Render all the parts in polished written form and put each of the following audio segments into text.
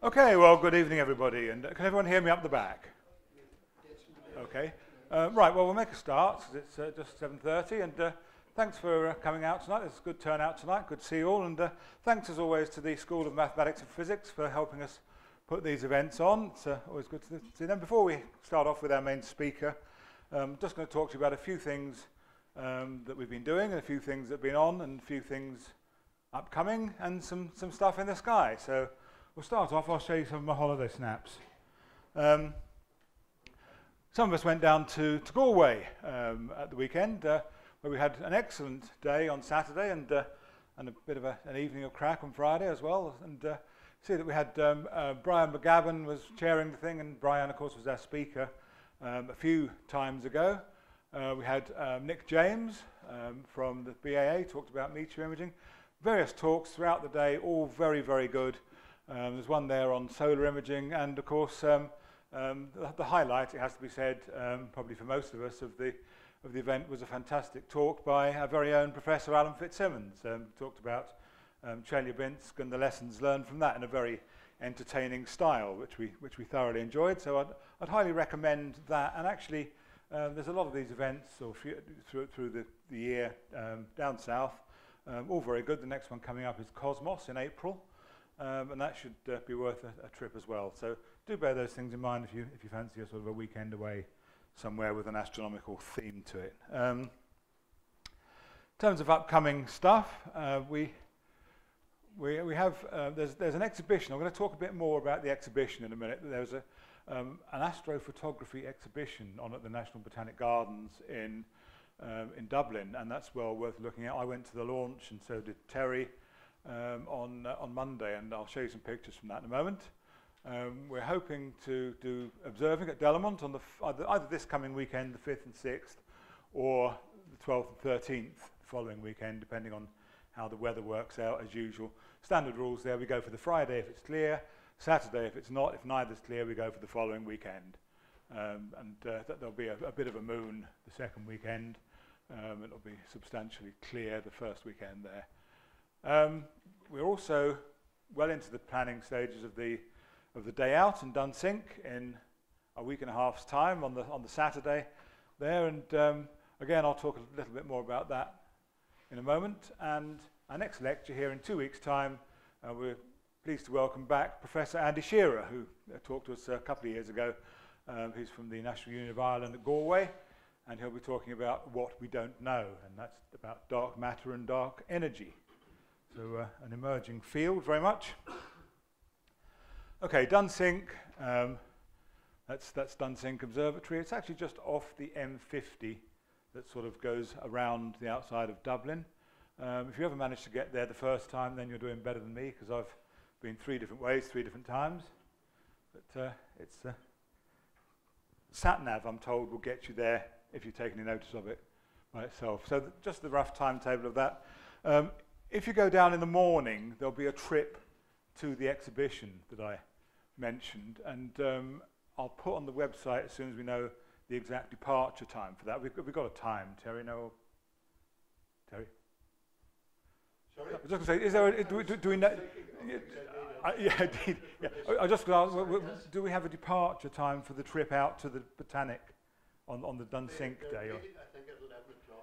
Okay, well, good evening, everybody. And can everyone hear me up the back? Okay. Right, well, we'll make a start. It's just 7:30, and thanks for coming out tonight. There's a good turnout tonight. Good to see you all. And thanks, as always, to the School of Mathematics and Physics for helping us put these events on. It's always good to see them. Before we start off with our main speaker, I'm just going to talk to you about a few things that we've been doing, and a few things that have been on, and a few things upcoming, and some stuff in the sky. So we'll start off. I'll show you some of my holiday snaps. Some of us went down to Galway at the weekend, where we had an excellent day on Saturday and a bit of an evening of crack on Friday as well. And see that we had Brian McGavin was chairing the thing, and Brian, of course, was our speaker a few times ago. We had Nick James from the IAA talked about meteor imaging. Various talks throughout the day, all very, very good. There's one there on solar imaging, and of course the highlight, it has to be said, probably for most of us, of the event was a fantastic talk by our very own Professor Alan Fitzsimmons. Talked about Chelyabinsk and the lessons learned from that in a very entertaining style, which we thoroughly enjoyed. So I'd highly recommend that. And actually, there's a lot of these events through the year down south, all very good. The next one coming up is Cosmos in April. And that should be worth a trip as well. So do bear those things in mind if you fancy a sort of a weekend away somewhere with an astronomical theme to it. In terms of upcoming stuff, we have there's an exhibition. I'm going to talk a bit more about the exhibition in a minute. There's an astrophotography exhibition on at the National Botanic Gardens in Dublin, and that's well worth looking at. I went to the launch, and so did Terry. On Monday, and I'll show you some pictures from that in a moment. We're hoping to do observing at Delamont on either this coming weekend, the 5th and 6th, or the 12th and 13th following weekend, depending on how the weather works out as usual. Standard rules there, we go for the Friday if it's clear, Saturday if it's not, if neither's clear we go for the following weekend. There'll be a bit of a moon the second weekend. It'll be substantially clear the first weekend there. We're also well into the planning stages of the day out in Dunsink in a week and a half's time on the Saturday there, and again I'll talk a little bit more about that in a moment. And our next lecture here in 2 weeks' time, we're pleased to welcome back Professor Andy Shearer, who talked to us a couple of years ago. He's from the National University of Ireland at Galway, and he'll be talking about what we don't know, and that's about dark matter and dark energy. So an emerging field, very much. Okay, Dunsink. That's Dunsink Observatory. It's actually just off the M50 that sort of goes around the outside of Dublin. If you ever manage to get there the first time, then you're doing better than me, because I've been 3 different ways, 3 different times. But it's sat-nav, I'm told, will get you there if you take any notice of it by itself. So just the rough timetable of that. If you go down in the morning, there'll be a trip to the exhibition that I mentioned, and I'll put on the website as soon as we know the exact departure time for that. We've got a time, Terry. No, Terry. Sorry. I was just going to say, is there? Do we know? Yeah, indeed. Yeah. I just asked, do we have a departure time for the trip out to the Botanic on the Dunsink day? Or?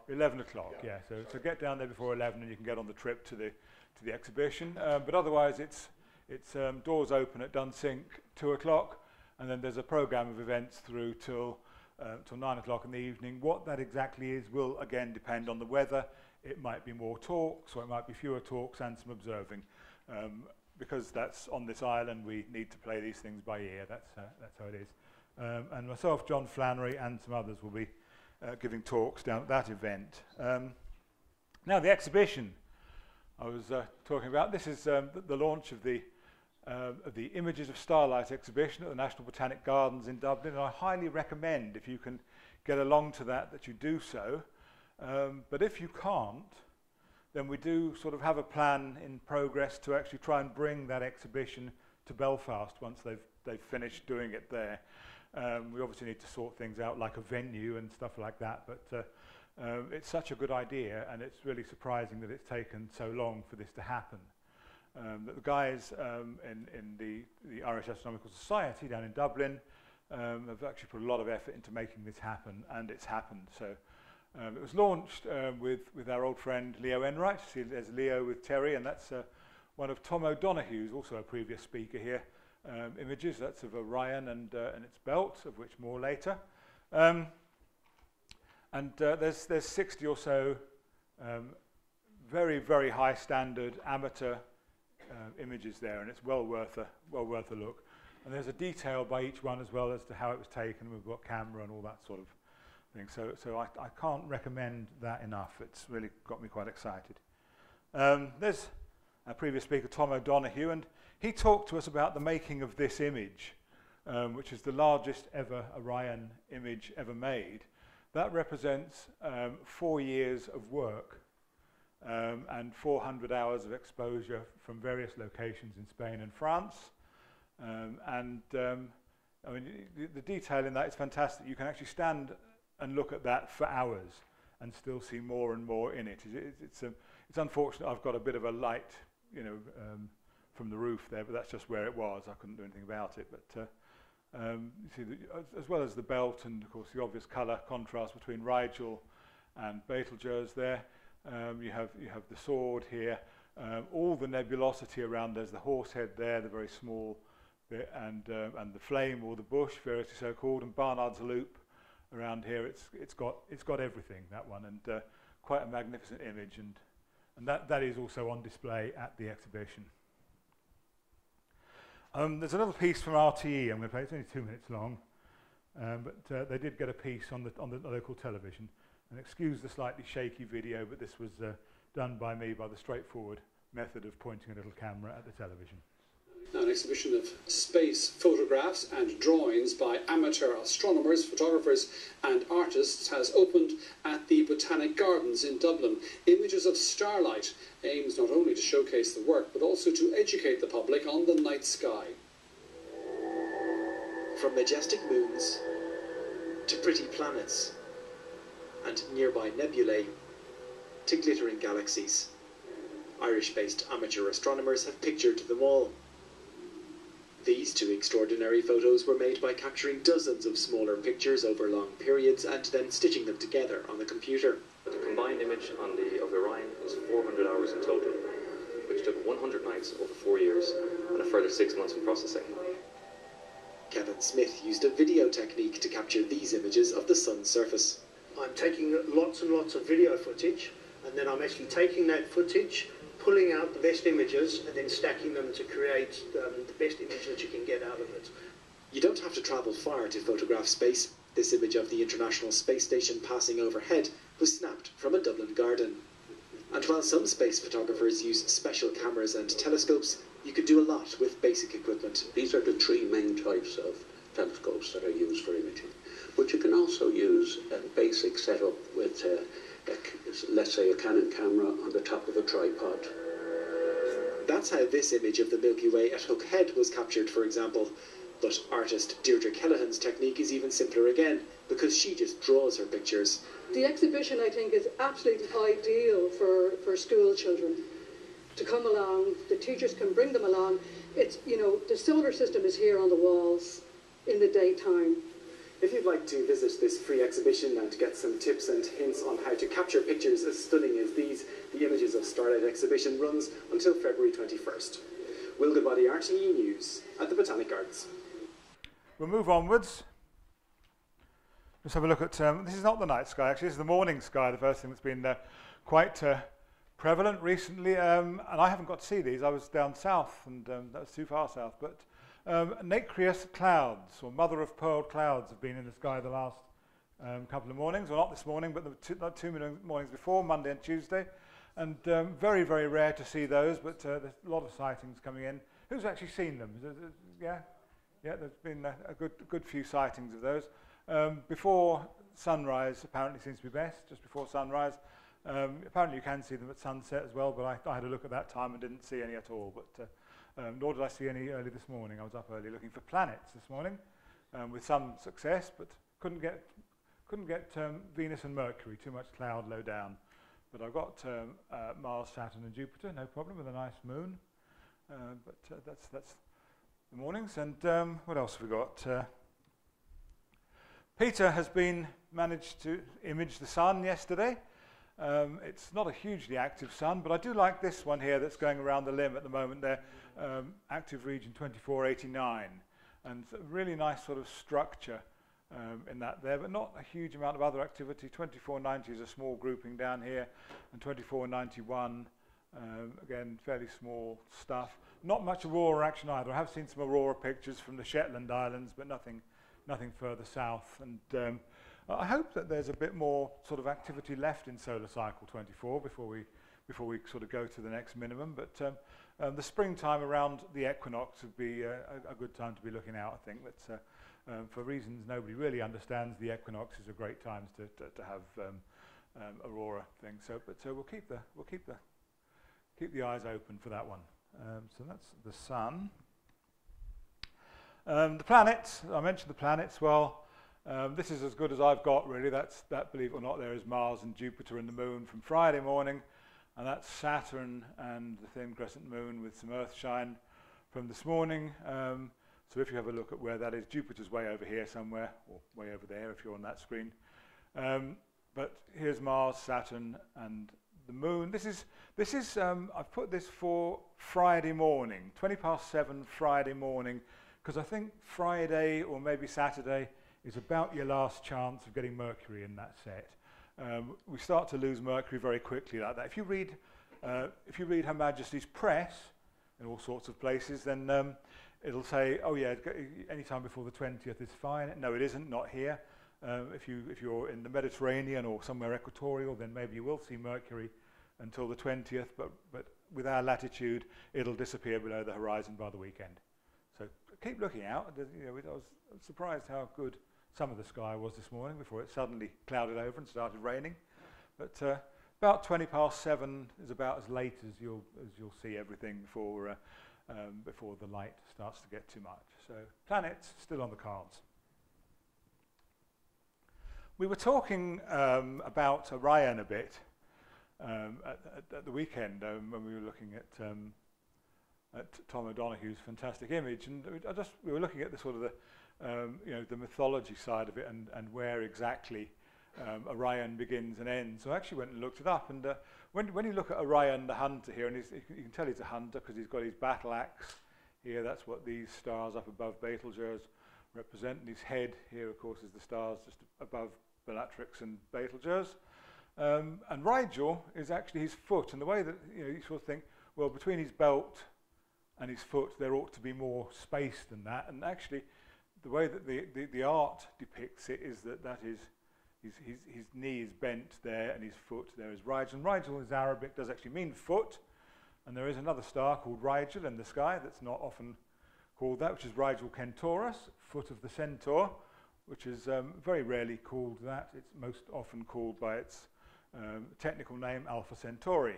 11 o'clock, yeah. So get down there before 11 and you can get on the trip to the exhibition. But otherwise it's doors open at Dunsink 2 o'clock, and then there's a program of events through till 9 o'clock in the evening. What that exactly is will again depend on the weather. It might be more talks, or it might be fewer talks and some observing. Because that's on this island, we need to play these things by ear. That's how it is. And myself, John Flannery, and some others will be giving talks down at that event. Now the exhibition I was talking about, this is the launch of the Images of Starlight exhibition at the National Botanic Gardens in Dublin, and I highly recommend, if you can get along to that you do so. But if you can't, then we do sort of have a plan in progress to actually try and bring that exhibition to Belfast once they've finished doing it there. We obviously need to sort things out like a venue and stuff like that, but it's such a good idea, and it's really surprising that it's taken so long for this to happen. that the guys in the Irish Astronomical Society down in Dublin have actually put a lot of effort into making this happen, and it's happened. So it was launched with our old friend Leo Enright. See, there's Leo with Terry, and that's one of Tom O'Donohue's, also a previous speaker here, images. That's of Orion and its belt, of which more later. There's 60 or so very, very high standard amateur images there, and it's well worth a look. And there's a detail by each one as well as to how it was taken, with what camera and all that sort of thing. So I can't recommend that enough. It's really got me quite excited. There's our previous speaker, Tom O'Donohue, and he talked to us about the making of this image, which is the largest ever Orion image ever made. That represents 4 years of work and 400 hours of exposure from various locations in Spain and France. I mean, the detail in that is fantastic. You can actually stand and look at that for hours and still see more and more in it. It's unfortunate I've got a bit of a light, from the roof there, but that's just where it was. I couldn't do anything about it. But you see, as well as the belt and of course the obvious colour contrast between Rigel and Betelgeuse there, you have the sword here, all the nebulosity around. There's the horse head there, the very small bit, and the flame or the bush, variously so called, and Barnard's Loop around here. It's got everything, that one, and quite a magnificent image, and that is also on display at the exhibition. There's another piece from RTE I'm going to play. It's only 2 minutes long, but they did get a piece on the local television. And excuse the slightly shaky video, but this was done by me by the straightforward method of pointing a little camera at the television. Now, an exhibition of space photographs and drawings by amateur astronomers, photographers and artists has opened at the Botanic Gardens in Dublin. Images of Starlight aims not only to showcase the work but also to educate the public on the night sky. From majestic moons to pretty planets and nearby nebulae to glittering galaxies, Irish-based amateur astronomers have pictured them all. These two extraordinary photos were made by capturing dozens of smaller pictures over long periods and then stitching them together on the computer. The combined image of Orion was 400 hours in total, which took 100 nights over 4 years and a further 6 months in processing. Kevin Smith used a video technique to capture these images of the sun's surface. I'm taking lots and lots of video footage, and then I'm actually taking that footage, pulling out the best images and then stacking them to create the best image that you can get out of it. You don't have to travel far to photograph space. This image of the International Space Station passing overhead was snapped from a Dublin garden. And while some space photographers use special cameras and telescopes, you could do a lot with basic equipment. These are the three main types of telescopes that are used for imaging. But you can also use a basic setup with let's say a Canon camera on the top of a tripod. That's how this image of the Milky Way at Hook Head was captured, for example. But artist Deirdre Kellehan's technique is even simpler again, because she just draws her pictures. The exhibition, I think, is absolutely ideal for school children to come along. The teachers can bring them along. It's, the solar system is here on the walls in the daytime. If you'd like to visit this free exhibition and get some tips and hints on how to capture pictures as stunning as these, the Images of Starlight exhibition runs until February 21st. Will Goodbody, RTE News at the Botanic Gardens. We'll move onwards. Let's have a look at, this is not the night sky actually, this is the morning sky, the first thing that's been quite prevalent recently, and I haven't got to see these. I was down south and that was too far south, but nacreous clouds, or mother of pearl clouds, have been in the sky the last couple of mornings, well not this morning, but the two mornings before, Monday and Tuesday, and very, very rare to see those, but there's a lot of sightings coming in. Who's actually seen them? Yeah, there's been a good few sightings of those. Before sunrise apparently seems to be best, just before sunrise. Apparently you can see them at sunset as well, but I had a look at that time and didn't see any at all, but nor did I see any early this morning. I was up early looking for planets this morning with some success, but couldn't get Venus and Mercury, too much cloud low down. But I got Mars, Saturn and Jupiter, no problem, with a nice moon. but that's the mornings. And what else have we got? Peter has managed to image the sun yesterday. It's not a hugely active sun, but I do like this one here that's going around the limb at the moment there, active region 2489, and a really nice sort of structure in that there, but not a huge amount of other activity. 2490 is a small grouping down here, and 2491, again, fairly small stuff. Not much aurora action either. I have seen some aurora pictures from the Shetland Islands, but nothing further south. And I hope that there's a bit more sort of activity left in solar cycle 24 before we sort of go to the next minimum. But the springtime around the equinox would be a good time to be looking out. I think that for reasons nobody really understands, the equinox is a great time to have aurora things. So we'll keep the eyes open for that one. So that's the sun. The planets, I mentioned the planets. Well, this is as good as I've got, really. That, believe it or not, there is Mars and Jupiter and the Moon from Friday morning, and that's Saturn and the thin crescent moon with some Earth shine from this morning. So if you have a look at where that is, Jupiter's way over here somewhere, or way over there if you're on that screen. But here's Mars, Saturn, and the Moon. This is I've put this for Friday morning, 7:20 Friday morning, because I think Friday or maybe Saturday is about your last chance of getting Mercury in that set. We start to lose Mercury very quickly like that. If you read Her Majesty's Press in all sorts of places, then it'll say, oh yeah, any time before the 20th is fine. No, it isn't, not here. If you're in the Mediterranean or somewhere equatorial, then maybe you will see Mercury until the 20th, but with our latitude, it'll disappear below the horizon by the weekend. So keep looking out. I was surprised how good some of the sky was this morning before it suddenly clouded over and started raining. But about 7:20 is about as late as you'll see everything before the light starts to get too much. So planets still on the cards. We were talking about Orion a bit at the weekend when we were looking at Tom O'Donohue's fantastic image, and we were looking at the sort of the mythology side of it and where exactly Orion begins and ends. So I actually went and looked it up, and when you look at Orion the hunter here, and you can tell he's a hunter because he's got his battle axe here. That's what these stars up above Betelgeuse represent, and his head here, of course, is the stars just above Bellatrix and Betelgeuse. And Rigel is actually his foot, and the way that you sort of think, well, between his belt and his foot there ought to be more space than that, and actually the way that the art depicts it is that is his knee is bent there and his foot there is Rigel. And Rigel is Arabic, does actually mean foot, and there is another star called Rigel in the sky that's not often called that, which is Rigel Centaurus, foot of the centaur, which is very rarely called that. It's most often called by its technical name, Alpha Centauri.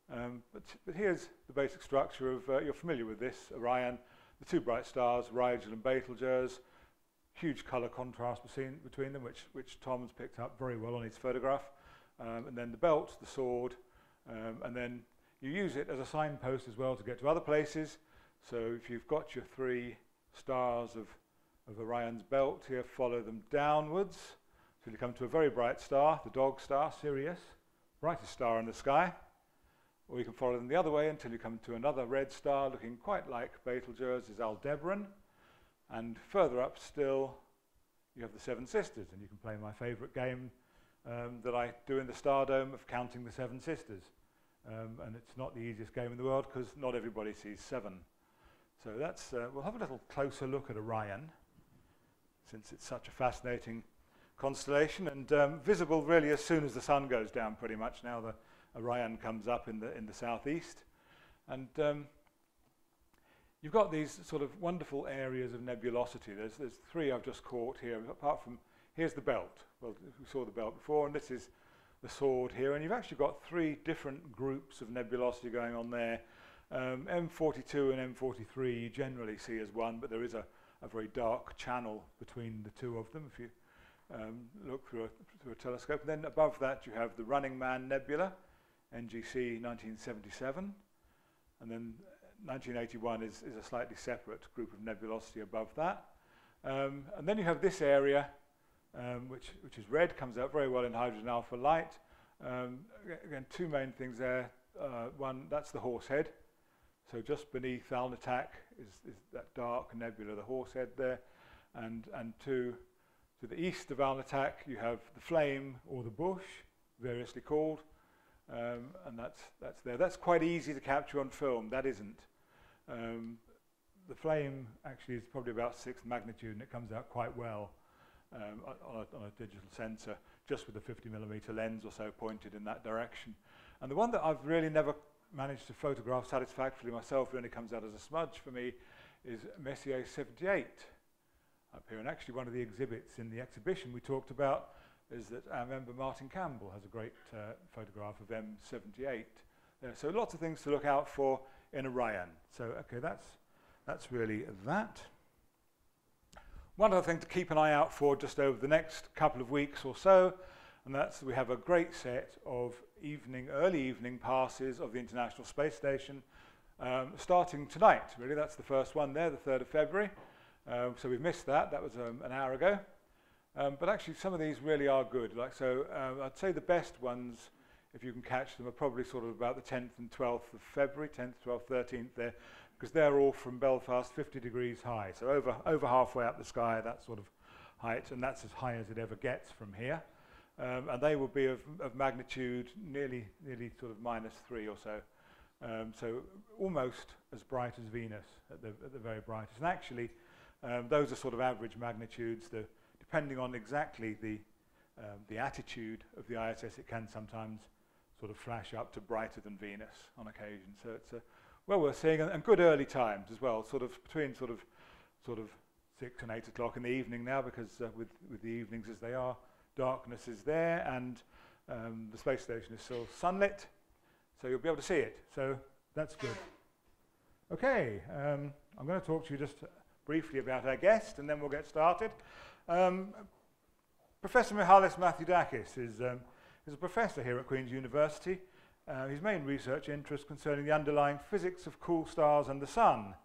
But here's the basic structure of, you're familiar with this, Orion, the two bright stars, Rigel and Betelgeuse, huge colour contrast between them, which Tom's picked up very well on his photograph, and then the belt, the sword, and then you use it as a signpost as well to get to other places. So if you've got your three stars of Orion's belt here, follow them downwards till you come to a very bright star, the dog star, Sirius, brightest star in the sky. Or you can follow them the other way until you come to another red star looking quite like Betelgeuse, is Aldebaran. And further up still, you have the Seven Sisters, and you can play my favourite game that I do in the Stardome of counting the Seven Sisters. And it's not the easiest game in the world because not everybody sees seven. So that's, we'll have a little closer look at Orion, since it's such a fascinating constellation, and visible really as soon as the sun goes down pretty much. Now the Orion comes up in the southeast, and you've got these sort of wonderful areas of nebulosity. There's three I've just caught here, apart from, here's the belt. Well, we saw the belt before, and this is the sword here, and you've actually got three different groups of nebulosity going on there. M42 and M43 you generally see as one, but there is a very dark channel between the two of them if you look through a telescope. And then above that you have the Running Man Nebula, NGC 1977, and then 1981 is a slightly separate group of nebulosity above that. And then you have this area, which is red, comes out very well in hydrogen alpha light. Again, two main things there. One, that's the Horsehead. So just beneath Alnitak is that dark nebula, the Horsehead there. And to the east of Alnitak, you have the Flame or the Bush, variously called. And that's there. That's quite easy to capture on film. That isn't. The Flame actually is probably about 6th magnitude, and it comes out quite well on a digital sensor, just with a 50mm lens or so pointed in that direction. And the one that I've really never managed to photograph satisfactorily myself, it only comes out as a smudge for me, is Messier 78 up here. And actually one of the exhibits in the exhibition we talked about is that our member Martin Campbell has a great photograph of M78 there. So lots of things to look out for in Orion. So okay, that's really that. One other thing to keep an eye out for just over the next couple of weeks or so, and that's we have a great set of early evening passes of the International Space Station starting tonight. Really, that's the first one there, the 3rd of February. So we've missed that. That was an hour ago. But actually, some of these really are good. I'd say the best ones, if you can catch them, are probably sort of about the 10th and 12th of February, 10th, 12th, 13th there, because they're all from Belfast, 50 degrees high. So over halfway up the sky, that sort of height, and that's as high as it ever gets from here. And they will be of magnitude nearly sort of -3 or so. So almost as bright as Venus at the very brightest. And actually, those are sort of average magnitudes. Depending on exactly the attitude of the ISS, it can sometimes sort of flash up to brighter than Venus on occasion. So it's well worth seeing, and good early times as well. Sort of between sort of 6 and 8 o'clock in the evening now, because with the evenings as they are, darkness is there, and the space station is still sunlit, so you'll be able to see it. So that's good. Okay, I'm going to talk to you just briefly about our guest, and then we'll get started. Professor Michalis Mathiodakis is a professor here at Queen's University. His main research interest concerning the underlying physics of cool stars and the sun,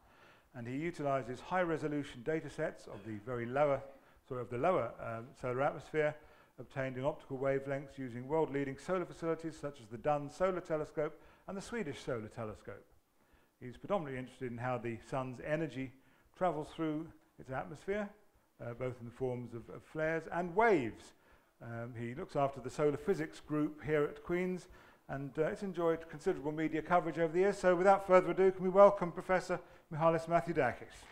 and he utilises high-resolution data sets of the lower solar atmosphere, obtained in optical wavelengths using world-leading solar facilities such as the Dunn Solar Telescope and the Swedish Solar Telescope. He's predominantly interested in how the sun's energy travels through its atmosphere, both in the forms of flares and waves. He looks after the solar physics group here at Queen's, and it's enjoyed considerable media coverage over the years. So without further ado, can we welcome Professor Michalis Mathiodakis.